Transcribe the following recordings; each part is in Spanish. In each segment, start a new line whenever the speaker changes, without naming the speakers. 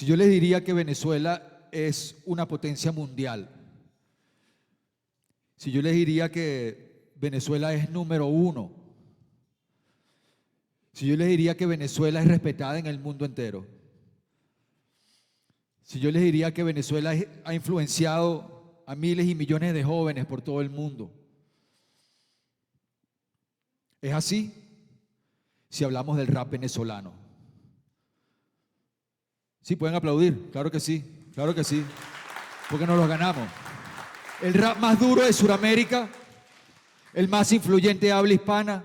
Si yo les diría que Venezuela es una potencia mundial, si yo les diría que Venezuela es número uno, si yo les diría que Venezuela es respetada en el mundo entero, si yo les diría que Venezuela ha influenciado a miles y millones de jóvenes por todo el mundo, ¿es así? Si hablamos del rap venezolano. Sí, pueden aplaudir, claro que sí, porque nos lo ganamos. El rap más duro de Sudamérica, el más influyente de habla hispana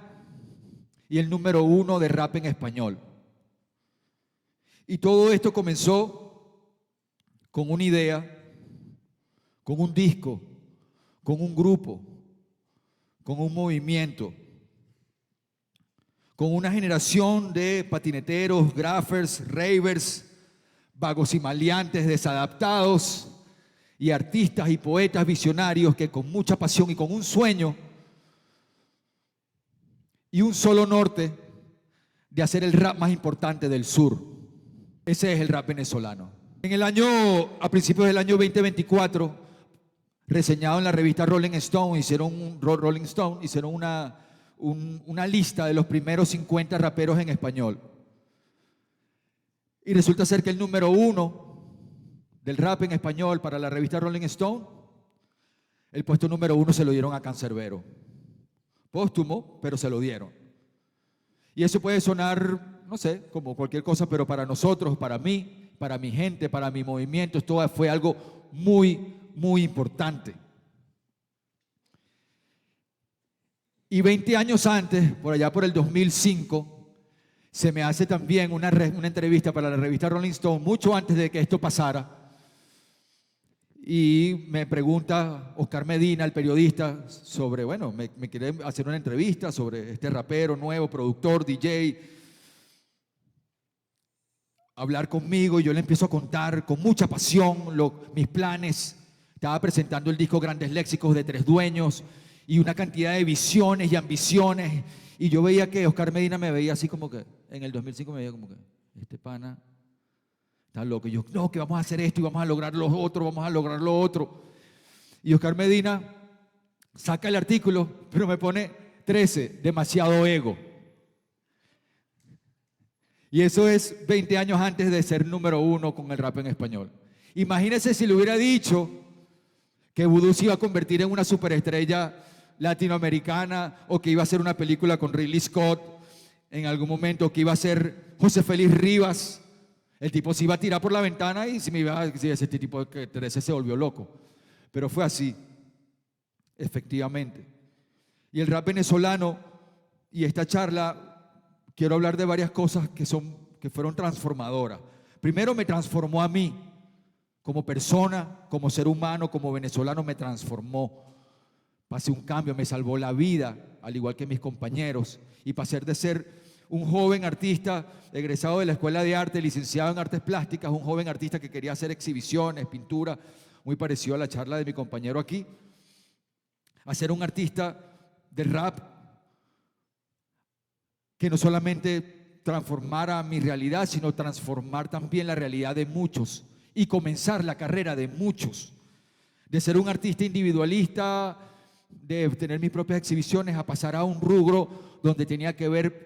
y el número uno de rap en español. Y todo esto comenzó con una idea, con un disco, con un grupo, con un movimiento, con una generación de patineteros, graffers, ravers, vagos y maleantes, desadaptados y artistas y poetas visionarios que con mucha pasión y con un sueño y un solo norte de hacer el rap más importante del sur. Ese es el rap venezolano. A principios del año 2024, reseñado en la revista Rolling Stone, hicieron una lista de los primeros 50 raperos en español. Y resulta ser que el número uno del rap en español para la revista Rolling Stone, el puesto número uno se lo dieron a Canserbero. Póstumo, pero se lo dieron. Y eso puede sonar, no sé, como cualquier cosa, pero para nosotros, para mí, para mi gente, para mi movimiento, esto fue algo muy, muy importante. Y 20 años antes, por allá por el 2005, se me hace también una entrevista para la revista Rolling Stone, mucho antes de que esto pasara. Y me pregunta Oscar Medina, el periodista, sobre, bueno, me quiere hacer una entrevista sobre este rapero nuevo, productor, DJ, hablar conmigo, y yo le empiezo a contar con mucha pasión mis planes. Estaba presentando el disco Grandes Léxicos de Tres Dueños y una cantidad de visiones y ambiciones, y yo veía que Oscar Medina me veía así como que, en el 2005 me veía como que, este pana está loco. Y yo, no, que vamos a hacer esto y vamos a lograr lo otro, vamos a lograr lo otro. Y Oscar Medina saca el artículo, pero me pone 13, demasiado ego. Y eso es 20 años antes de ser número uno con el rap en español. Imagínense si le hubiera dicho que Vudú se iba a convertir en una superestrella latinoamericana, o que iba a hacer una película con Ridley Scott en algún momento, que iba a ser José Félix Rivas. El tipo se iba a tirar por la ventana y se me iba a decir, ese tipo que 13 se volvió loco. Pero fue así, efectivamente. Y el rap venezolano, y esta charla, quiero hablar de varias cosas que fueron transformadoras. Primero, me transformó a mí, como persona, como ser humano, como venezolano, me transformó. Pasé un cambio, me salvó la vida, al igual que mis compañeros, y pasé de ser un joven artista egresado de la Escuela de Arte, licenciado en Artes Plásticas, un joven artista que quería hacer exhibiciones, pintura, muy parecido a la charla de mi compañero aquí, a ser un artista de rap que no solamente transformara mi realidad, sino transformar también la realidad de muchos y comenzar la carrera de muchos, de ser un artista individualista, de tener mis propias exhibiciones, a pasar a un rubro donde tenía que ver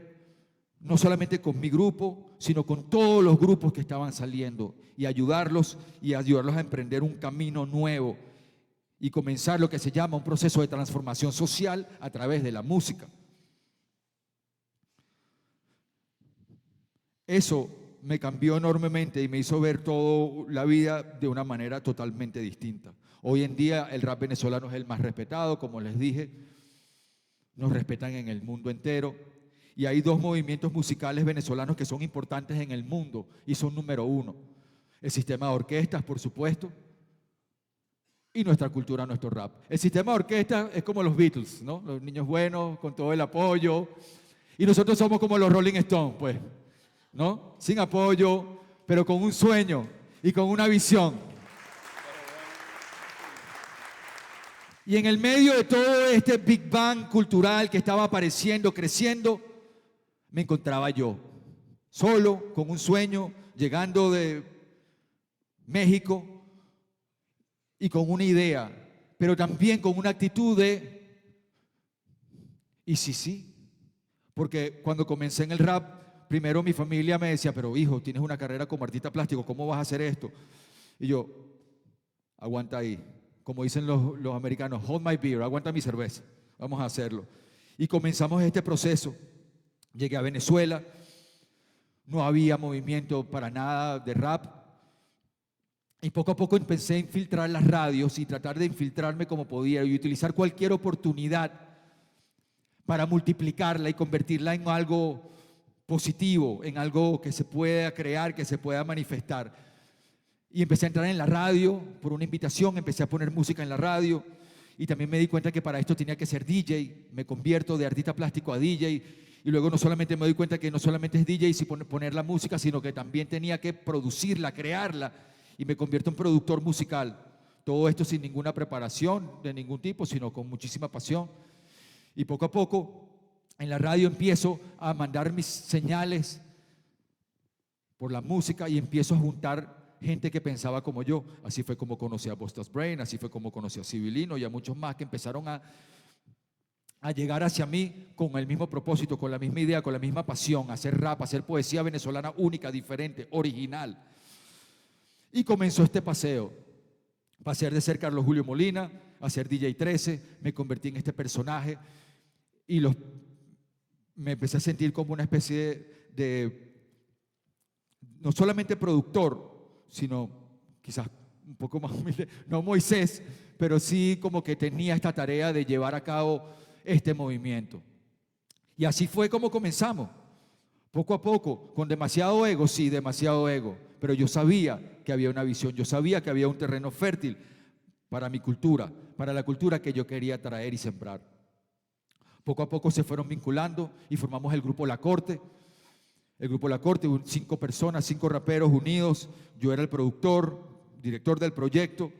no solamente con mi grupo, sino con todos los grupos que estaban saliendo, y ayudarlos a emprender un camino nuevo y comenzar lo que se llama un proceso de transformación social a través de la música. Eso me cambió enormemente y me hizo ver toda la vida de una manera totalmente distinta. Hoy en día el rap venezolano es el más respetado, como les dije, nos respetan en el mundo entero, y hay dos movimientos musicales venezolanos que son importantes en el mundo y son número uno: el sistema de orquestas, por supuesto, y nuestra cultura, nuestro rap. El sistema de orquestas es como los Beatles, ¿no? Los niños buenos, con todo el apoyo, y nosotros somos como los Rolling Stones, pues, ¿no? Sin apoyo, pero con un sueño y con una visión. Y en el medio de todo este Big Bang cultural que estaba apareciendo, creciendo, me encontraba yo, solo, con un sueño, llegando de México, y con una idea, pero también con una actitud de, ¿y sí? Porque cuando comencé en el rap, primero mi familia me decía, pero hijo, tienes una carrera como artista plástico, ¿cómo vas a hacer esto? Y yo, aguanta ahí, como dicen los americanos, hold my beer, aguanta mi cerveza, vamos a hacerlo. Y comenzamos este proceso. Llegué a Venezuela, no había movimiento para nada de rap. Y poco a poco empecé a infiltrar las radios y tratar de infiltrarme como podía y utilizar cualquier oportunidad para multiplicarla y convertirla en algo positivo, en algo que se pueda crear, que se pueda manifestar. Y empecé a entrar en la radio por una invitación, empecé a poner música en la radio y también me di cuenta que para esto tenía que ser DJ. Me convierto de artista plástico a DJ y luego no solamente me doy cuenta que no solamente es DJ y poner la música, sino que también tenía que producirla, crearla. Y me convierto en productor musical. Todo esto sin ninguna preparación de ningún tipo, sino con muchísima pasión. Y poco a poco en la radio empiezo a mandar mis señales por la música y empiezo a juntar gente que pensaba como yo. Así fue como conocí a Busta's Brain, así fue como conocí a Civilino y a muchos más que empezaron a llegar hacia mí con el mismo propósito, con la misma idea, con la misma pasión, a hacer rap, a hacer poesía venezolana única, diferente, original. Y comenzó este paseo. Pasé de ser Carlos Julio Molina a ser DJ 13, me convertí en este personaje y me empecé a sentir como una especie de no solamente productor, sino quizás un poco más humilde, no Moisés, pero sí como que tenía esta tarea de llevar a cabo este movimiento. Y así fue como comenzamos. Poco a poco, con demasiado ego, sí, demasiado ego, pero yo sabía que había una visión, yo sabía que había un terreno fértil para mi cultura, para la cultura que yo quería traer y sembrar. Poco a poco se fueron vinculando y formamos el grupo La Corte. El grupo La Corte, 5 personas, 5 raperos unidos, yo era el productor, director del proyecto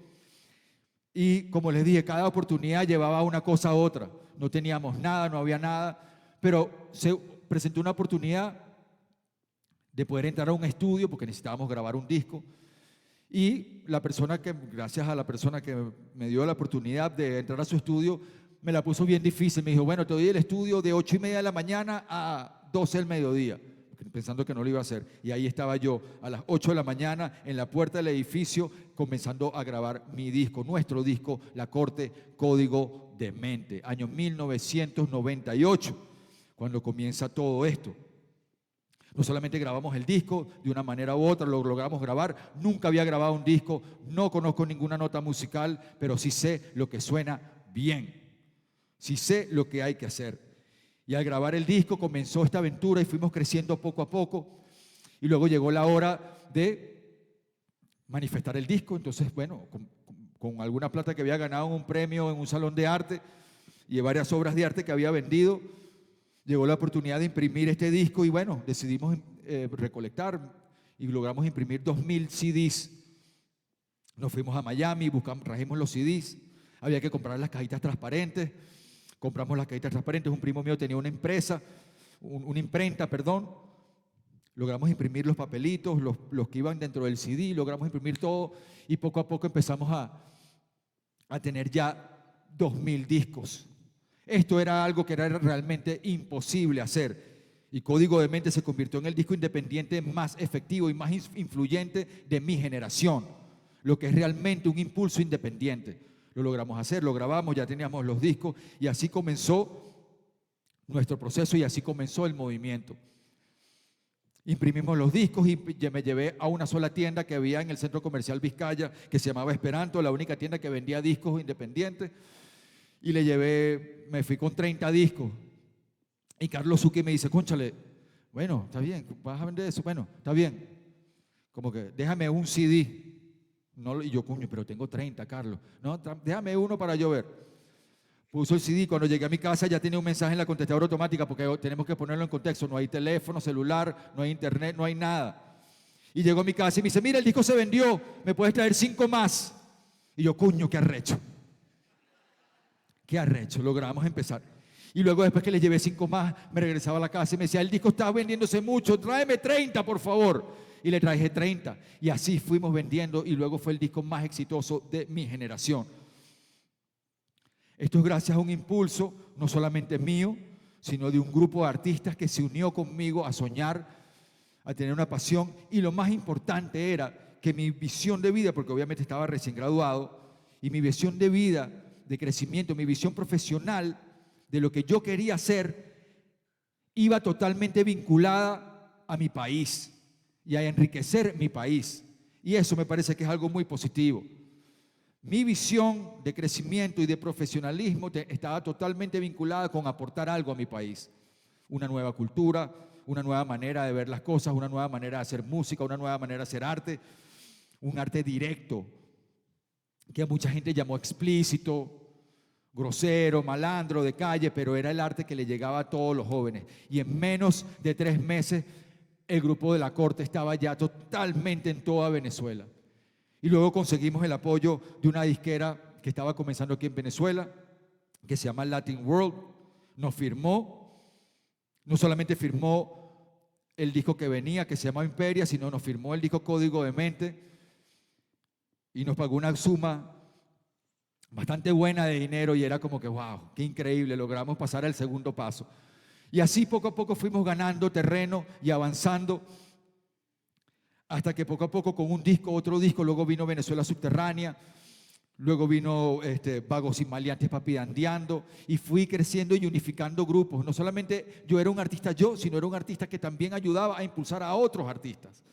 y como les dije, cada oportunidad llevaba una cosa a otra. No teníamos nada, no había nada, pero se presentó una oportunidad de poder entrar a un estudio porque necesitábamos grabar un disco y gracias a la persona que me dio la oportunidad de entrar a su estudio, me la puso bien difícil. Me dijo, bueno, te doy el estudio de 8:30 de la mañana a 12 del mediodía, pensando que no lo iba a hacer. Y ahí estaba yo a las 8 de la mañana en la puerta del edificio comenzando a grabar mi disco, nuestro disco, La Corte, Código de Mente, año 1998. Cuando comienza todo esto. No solamente grabamos el disco de una manera u otra, lo logramos grabar. Nunca había grabado un disco, no conozco ninguna nota musical, pero sí sé lo que suena bien. Sí sé lo que hay que hacer. Y al grabar el disco comenzó esta aventura y fuimos creciendo poco a poco. Y luego llegó la hora de manifestar el disco. Entonces, bueno, con alguna plata que había ganado en un premio en un salón de arte y varias obras de arte que había vendido, llegó la oportunidad de imprimir este disco y bueno, decidimos recolectar y logramos imprimir 2000 CDs. Nos fuimos a Miami, trajimos los CDs, había que comprar las cajitas transparentes, compramos las cajitas transparentes, un primo mío tenía una empresa, una imprenta, perdón, logramos imprimir los papelitos, los que iban dentro del CD, logramos imprimir todo y poco a poco empezamos a tener ya 2000 discos. Esto era algo que era realmente imposible hacer y Código de Mente se convirtió en el disco independiente más efectivo y más influyente de mi generación, lo que es realmente un impulso independiente. Lo logramos hacer, lo grabamos, ya teníamos los discos y así comenzó nuestro proceso y así comenzó el movimiento. Imprimimos los discos y me llevé a una sola tienda que había en el Centro Comercial Vizcaya que se llamaba Esperanto, la única tienda que vendía discos independientes. Y me fui con 30 discos. Y Carlos Zucchi me dice, cónchale, bueno, está bien, ¿vas a vender eso? Bueno, está bien. Como que déjame un CD. No, y yo, coño, pero tengo 30, Carlos. No, déjame uno para yo ver. Puso el CD, cuando llegué a mi casa ya tenía un mensaje en la contestadora automática porque tenemos que ponerlo en contexto. No hay teléfono, celular, no hay internet, no hay nada. Y llegó a mi casa y me dice, mira, el disco se vendió, ¿me puedes traer 5 más? Y yo, coño, qué arrecho. Qué arrecho, logramos empezar. Y luego después que les llevé 5 más, me regresaba a la casa y me decía, el disco está vendiéndose mucho, tráeme 30 por favor. Y le traje 30. Y así fuimos vendiendo y luego fue el disco más exitoso de mi generación. Esto es gracias a un impulso, no solamente mío, sino de un grupo de artistas que se unió conmigo a soñar, a tener una pasión. Y lo más importante era que mi visión de vida, porque obviamente estaba recién graduado, y mi visión de vida, de crecimiento, mi visión profesional, de lo que yo quería hacer, iba totalmente vinculada a mi país y a enriquecer mi país. Y eso me parece que es algo muy positivo. Mi visión de crecimiento y de profesionalismo estaba totalmente vinculada con aportar algo a mi país. Una nueva cultura, una nueva manera de ver las cosas, una nueva manera de hacer música, una nueva manera de hacer arte, un arte directo, que mucha gente llamó explícito, grosero, malandro, de calle, pero era el arte que le llegaba a todos los jóvenes. Y en menos de 3 meses, el grupo de La Corte estaba ya totalmente en toda Venezuela. Y luego conseguimos el apoyo de una disquera que estaba comenzando aquí en Venezuela, que se llama Latin World. Nos firmó, no solamente firmó el disco que venía, que se llama Imperia, sino nos firmó el disco Código de Mente y nos pagó una suma bastante buena de dinero y era como que wow, qué increíble, logramos pasar al segundo paso. Y así poco a poco fuimos ganando terreno y avanzando hasta que poco a poco con un disco, otro disco, luego vino Venezuela Subterránea, luego vino Vagos y Maleantes Papidandeando y fui creciendo y unificando grupos. No solamente yo era un artista yo, sino era un artista que también ayudaba a impulsar a otros artistas.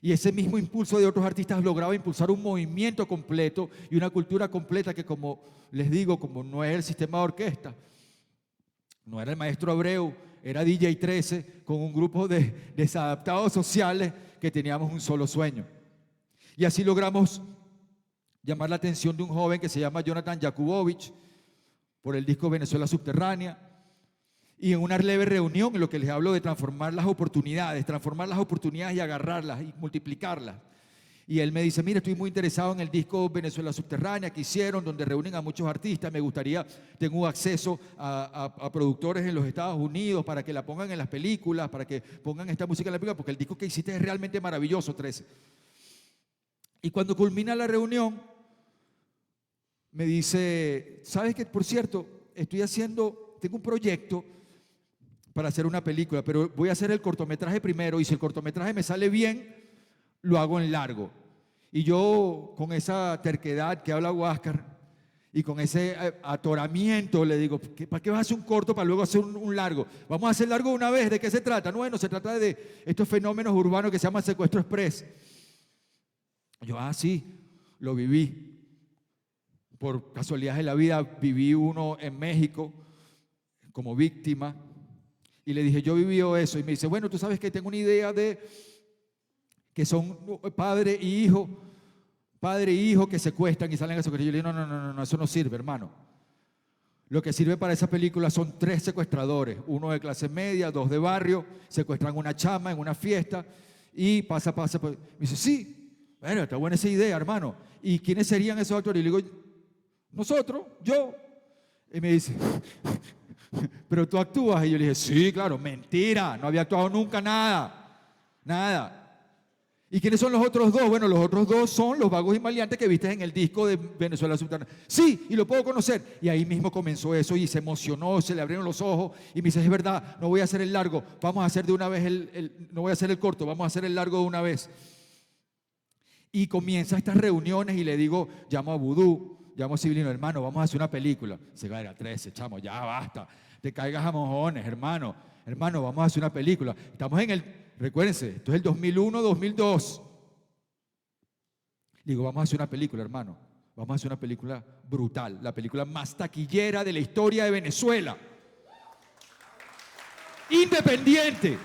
Y ese mismo impulso de otros artistas lograba impulsar un movimiento completo y una cultura completa que, como les digo, como no es el sistema de orquesta, no era el maestro Abreu, era DJ 13 con un grupo de desadaptados sociales que teníamos un solo sueño. Y así logramos llamar la atención de un joven que se llama Jonathan Jakubowicz por el disco Venezuela Subterránea. Y en una leve reunión, en lo que les hablo de transformar las oportunidades y agarrarlas y multiplicarlas. Y él me dice, mira, estoy muy interesado en el disco Venezuela Subterránea que hicieron, donde reúnen a muchos artistas. Me gustaría, tengo acceso a productores en los Estados Unidos para que la pongan en las películas, para que pongan esta música en la película, porque el disco que hiciste es realmente maravilloso, 13. Y cuando culmina la reunión, me dice, ¿sabes qué? Por cierto, tengo un proyecto para hacer una película, pero voy a hacer el cortometraje primero y si el cortometraje me sale bien, lo hago en largo. Y yo, con esa terquedad que habla Huáscar y con ese atoramiento, le digo, ¿para qué vas a hacer un corto para luego hacer un largo? Vamos a hacer largo de una vez. ¿De qué se trata? No, bueno, se trata de estos fenómenos urbanos que se llaman secuestro express. Yo, sí, lo viví. Por casualidades de la vida, viví uno en México como víctima. Y le dije, yo viví eso. Y me dice, bueno, tú sabes que tengo una idea de que son padre y hijo que secuestran y salen a secuestrar. Yo le dije, no, eso no sirve, hermano. Lo que sirve para esa película son 3 secuestradores, uno de clase media, 2 de barrio, secuestran una chama en una fiesta y pasa. Me dice, sí, bueno, está buena esa idea, hermano. ¿Y quiénes serían esos actores? Y le digo, nosotros, yo. Y me dice, pero tú actúas. Y yo le dije, sí, claro, mentira, no había actuado nunca nada. ¿Y quiénes son los otros 2? Bueno, los otros 2 son los Vagos y Maleantes que viste en el disco de Venezuela Subterránea. Sí, y lo puedo conocer. Y ahí mismo comenzó eso y se emocionó, se le abrieron los ojos y me dice, es verdad, no voy a hacer el largo, vamos a hacer de una vez no voy a hacer el corto, vamos a hacer el largo de una vez. Y comienza estas reuniones y le digo, llamo a Vudú, llamo a Civilino, hermano, vamos a hacer una película. Se cae 13, chamo, ya basta, te caigas a mojones, hermano, vamos a hacer una película. Estamos recuérdense, esto es el 2001, 2002. Digo, vamos a hacer una película, hermano, vamos a hacer una película brutal, la película más taquillera de la historia de Venezuela. Independiente.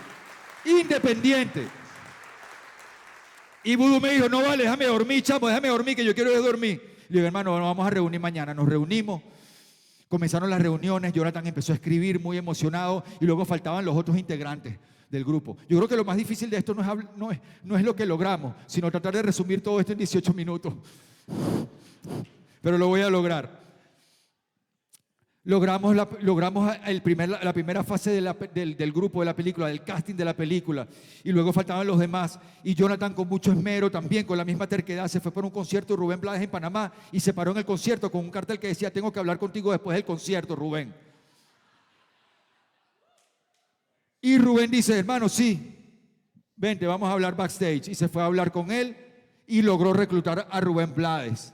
Y Vudú me dijo, no vale, déjame dormir, chamo, déjame dormir, que yo quiero dormir. Le digo, hermano, nos vamos a reunir mañana. Nos reunimos, comenzaron las reuniones, Jonathan empezó a escribir muy emocionado y luego faltaban los otros integrantes del grupo. Yo creo que lo más difícil de esto no es lo que logramos, sino tratar de resumir todo esto en 18 minutos. Pero lo voy a lograr. Logramos la primera fase del grupo de la película, del casting de la película, y luego faltaban los demás. Y Jonathan, con mucho esmero, también con la misma terquedad, se fue por un concierto de Rubén Blades en Panamá y se paró en el concierto con un cartel que decía: tengo que hablar contigo después del concierto, Rubén. Y Rubén dice: hermano, sí, vente, vamos a hablar backstage. Y se fue a hablar con él y logró reclutar a Rubén Blades.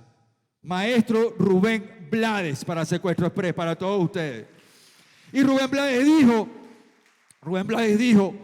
Maestro Rubén Blades para Secuestro Express, para todos ustedes. Y Rubén Blades dijo,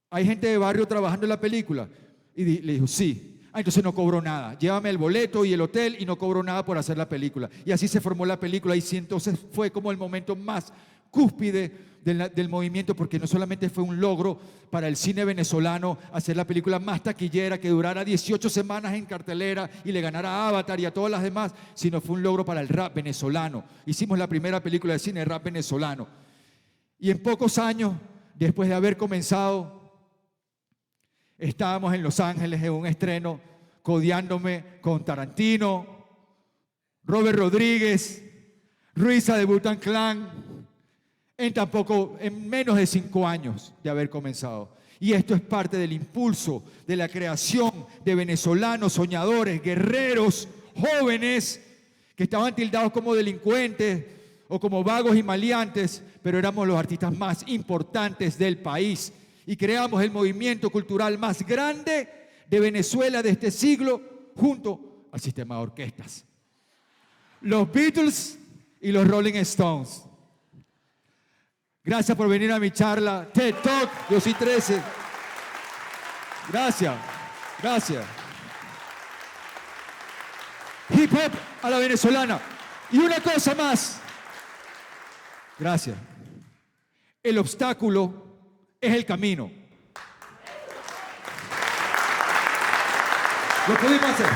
¿hay gente de barrio trabajando en la película? Y le dijo, sí. Entonces no cobró nada. Llévame el boleto y el hotel y no cobró nada por hacer la película. Y así se formó la película y sí, entonces fue como el momento más cúspide del movimiento, porque no solamente fue un logro para el cine venezolano hacer la película más taquillera, que durara 18 semanas en cartelera y le ganara a Avatar y a todas las demás, sino fue un logro para el rap venezolano. Hicimos la primera película de cine de rap venezolano. Y en pocos años, después de haber comenzado, estábamos en Los Ángeles en un estreno, codeándome con Tarantino, Robert Rodríguez, Ruiza de Wu-Tang Clan, en menos de 5 años de haber comenzado. Y esto es parte del impulso de la creación de venezolanos soñadores, guerreros, jóvenes, que estaban tildados como delincuentes o como vagos y maleantes, pero éramos los artistas más importantes del país. Y creamos el movimiento cultural más grande de Venezuela de este siglo, junto al sistema de orquestas. Los Beatles y los Rolling Stones. Gracias por venir a mi charla. TED Talk, yo soy 13. Gracias, gracias. Hip hop a la venezolana. Y una cosa más. Gracias. El obstáculo es el camino. Lo pudimos hacer.